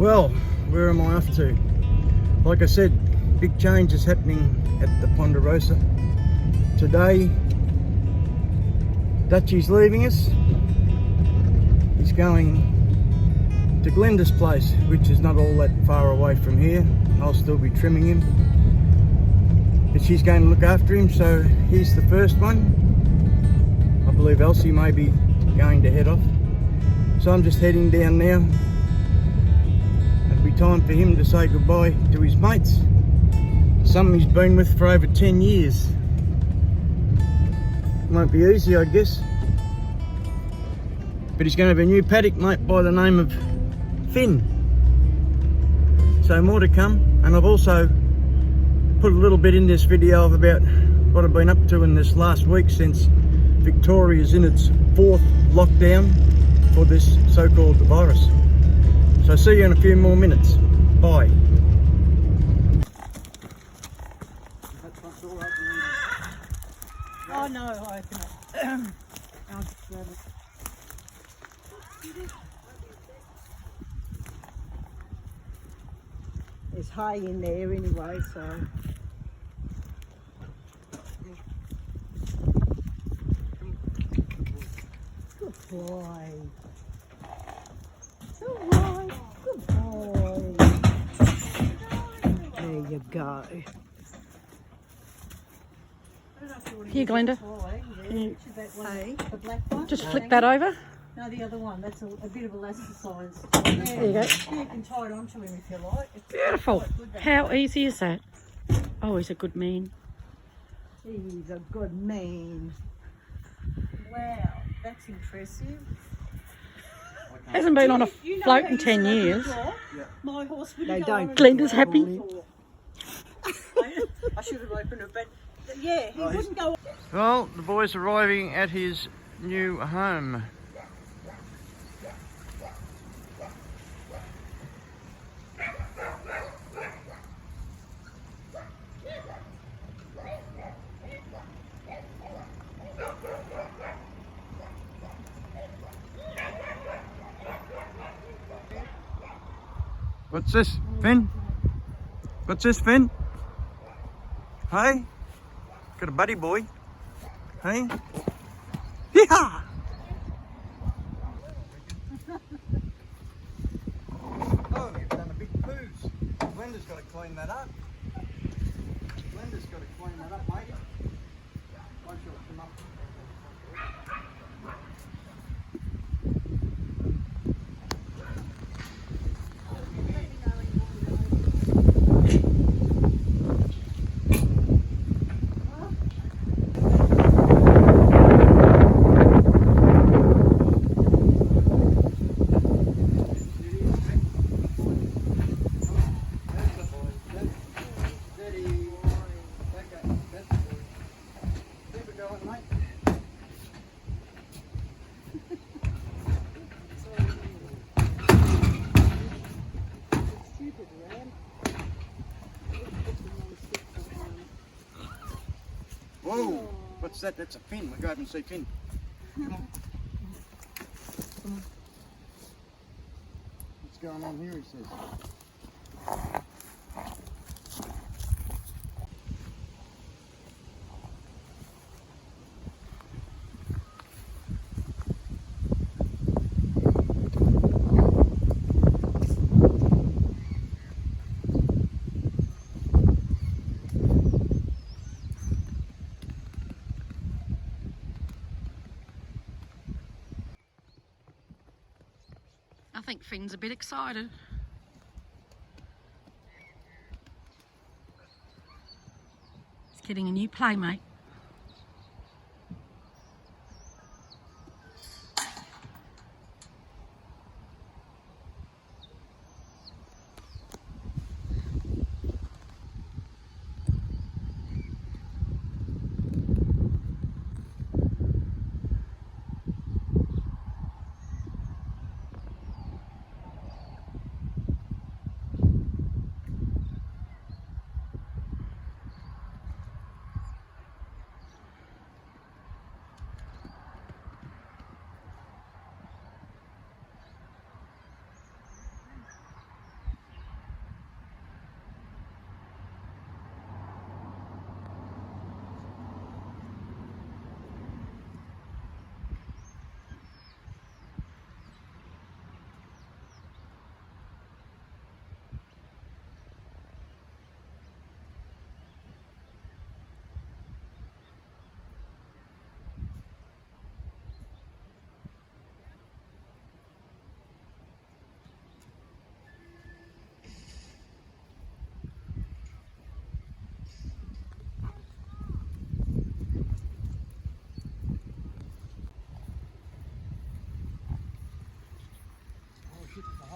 Well, where am I off to? Like I said, big change is happening at the Ponderosa. Today, Dutchie's leaving us. He's going to Glenda's place, which is not all that far away from here. I'll still be trimming him. But she's going to look after him, so he's the first one. I believe Elsie may be going to head off. So I'm just heading down now. It'll be time for him to say goodbye to his mates. Some he's been with for over 10 years. Won't be easy, I guess. But he's going to have a new paddock mate by the name of Finn. So more to come. And I've also put a little bit in this video of about what I've been up to in this last week since Victoria's in its 4th lockdown for this so-called virus. So see you in a few more minutes. Bye. Oh no, I open it. I'll just grab it. There's hay in there anyway, so. Good boy. Good boy. Good boy. There you go. Here, Glenda. Hey, the black one? Just flick that over. No, the other one. That's a bit of elasticise. There you go. You can tie it onto him if you like. It's Beautiful. quite good, that How way. easy is that? Oh, he's a good man. He's a good man. Wow, that's impressive. Hasn't been on a You know float how in you 10 slap years. the floor? My horse wouldn't They go don't. on Glenda's happy. I should have opened it, but yeah, he wouldn't go. Well, the boy's arriving at his new home. What's this, Finn? What's this, Finn? Hey? Got a buddy boy. Hey? Yeah! Oh, you've done a big poos. Glenda's got to clean that up. Glenda's got to clean that up, mate. Won't you come up? Whoa! What's that? That's a fin. We'll go up and see Finn. Come on. Come on. What's going on here, he says. I think Finn's a bit excited. He's getting a new playmate.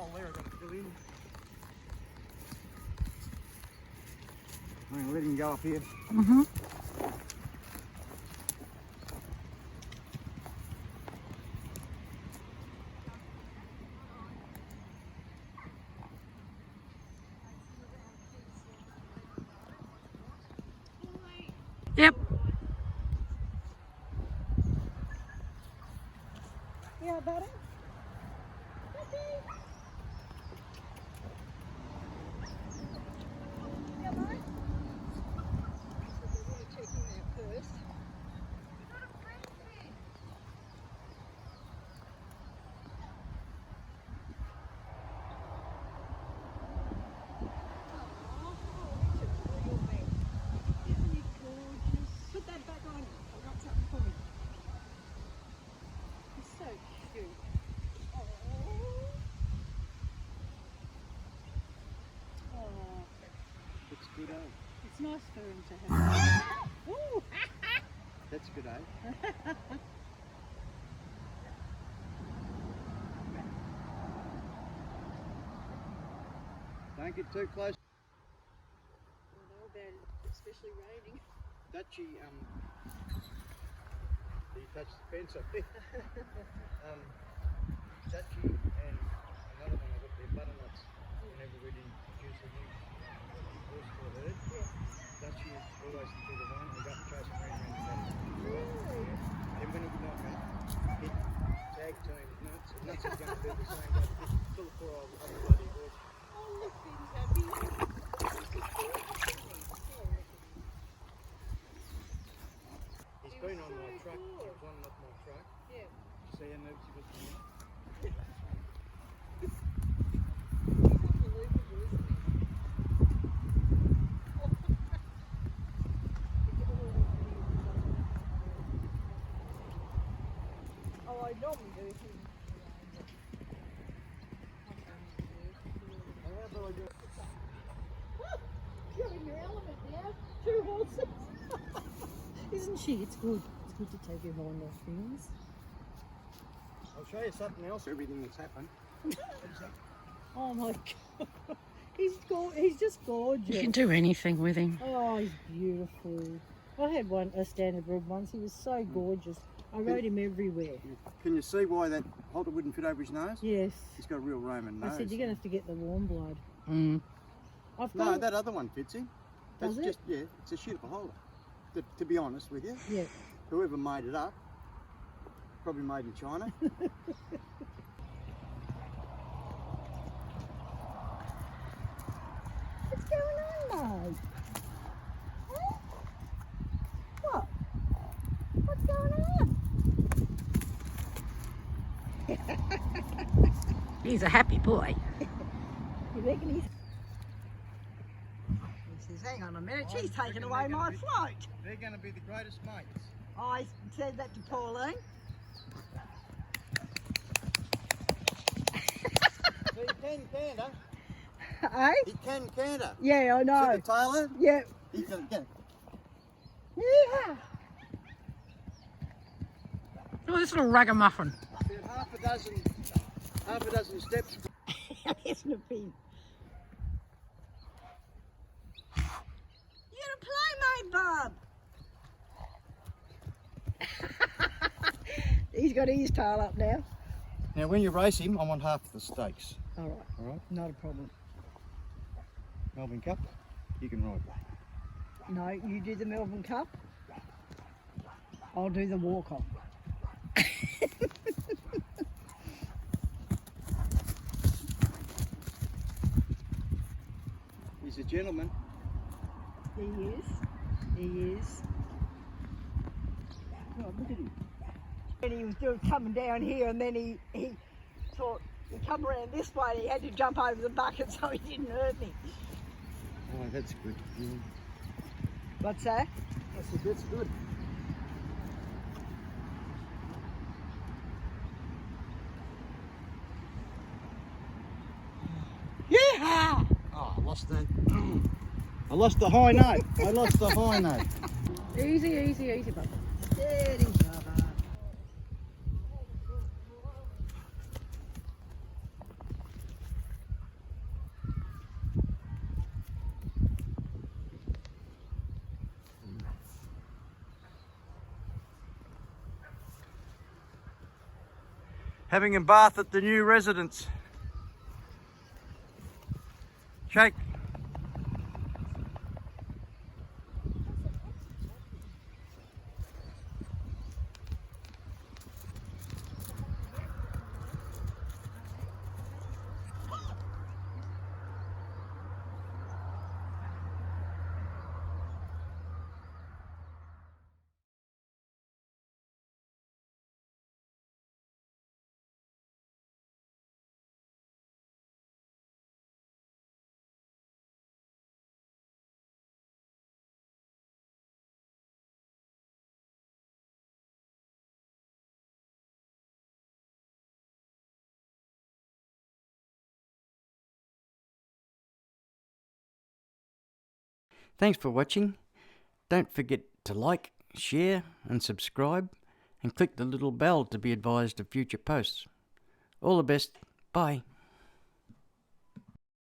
hole there I've got to fill in. I'm going to let him go up here. Mm-hmm. Yep. Yeah, buddy. Yeah, mate. Check him out first. Isn't he gorgeous? Put that back on. I've got something for me. He's so cute. Oh. Oh. It's good, eh? It's nice for him to have. Ooh. That's good, eh? Don't get too close. I know about it, especially raining. Dutchy, he touched the fence up there. Dutchy and another one, I got their butternuts whenever we'd introduce a new horse to a herd. Dutchy is always to be the one who got to chase him around the paddock. And when he would not hit tag to him nuts, and nuts is going to do the same, but full of poor old bloody horse. Oh, look, he's happy. He's been on my truck, he was on my truck. Yeah. Did you see how nervous he was? Unbelievable, isn't he? Oh, I normally do him. You're in your element now. 2 horses. Isn't she? It's good. It's good to take your hand off things. I'll show you something else, everything that's happened. Oh my god. He's just gorgeous. You can do anything with him. Oh, he's beautiful. I had a standard bred once. He was so gorgeous. I rode him everywhere. Can you see why that halter wouldn't fit over his nose? Yes. He's got a real Roman nose. I said, you're going to have to get the warm blood. Mm. I've No, got that other one fits him. That's Does it? just, yeah, it's a shit of a halter. To be honest with you, Yeah. whoever made it up, probably made in China. What's going on, mate? Huh? What? What's going on? He's a happy boy. You reckon he says, hang on a minute, she's taken away my float. They're going to be the greatest mates. I said that to Pauline. So he can canter. Eh? He can canter. Yeah, I know. See the tailor? Yeah. He can, yeah. Yeah. Oh, this little ragamuffin. About half a dozen steps. Isn't it big? You're a playmate, Bob. He's got his tail up now. Now, when you race him, I want half of the stakes. All right, All right? not a problem. Melbourne Cup, you can ride that. No, you do the Melbourne Cup. I'll do the walk-off. He's a gentleman. He is. He is. Oh, look at him. And he was coming down here, and then he thought he'd come around this way, and he had to jump over the bucket so he didn't hurt me. Oh, that's good. Yeah. What's that? That's good. Yeah! Oh, I lost that. I lost the high note. I lost the high note. Easy, easy, easy, bub. Steady, Bubba. having a bath at the new residence. Shake. Thanks for watching. Don't forget to like, share and subscribe, and click the little bell to be advised of future posts. All the best. Bye.